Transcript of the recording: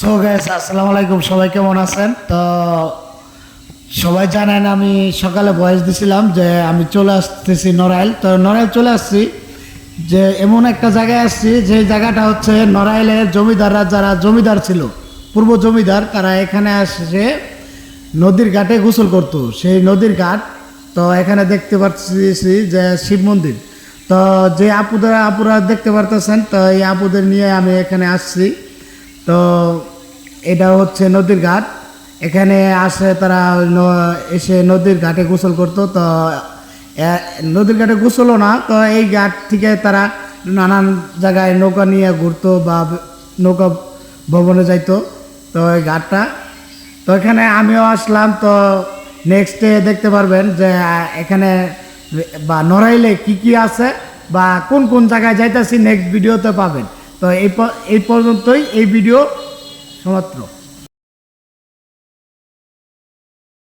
So guys আসসালামু আলাইকুম, সবাই কেমন আছেন? তো সবাই জানেন আমি সকালে ভয়েস দিছিলাম যে আমি চলে আসতেছি নড়াইল। তো নড়াইল চলে আসছি, যে এমন একটা জায়গায় আসছি যে জায়গাটা হচ্ছে নড়াইলের জমিদাররা, যারা জমিদার ছিল, পূর্ব জমিদার, তারা এখানে আসে নদীর ঘাটে গোসল করতো। সেই নদীর ঘাট, তো এখানে দেখতে পাচ্ছি যে শিব মন্দির। তো যে আপুরা দেখতে পারতেছেন, তো এই আপুদের নিয়ে আমি এখানে আসছি। তো এটা হচ্ছে নদীর ঘাট। এখানে আসে তারা এসে নদীর ঘাটে গোসল করতো। তো নদীর ঘাটে গোসলও না, তো এই ঘাট থেকে তারা নানান জায়গায় নৌকা নিয়ে ঘুরতো বা নৌকা ভবনে যাইতো। তো এই ঘাটটা, তো এখানে আমিও আসলাম। তো নেক্সট ডে দেখতে পারবেন যে এখানে বা নড়াইলে কি কি আছে বা কোন কোন জায়গায় যাইতেছি নেক্সট ভিডিওতে পাবেন। তো এই পর্যন্তই এই ভিডিও সমাপ্ত।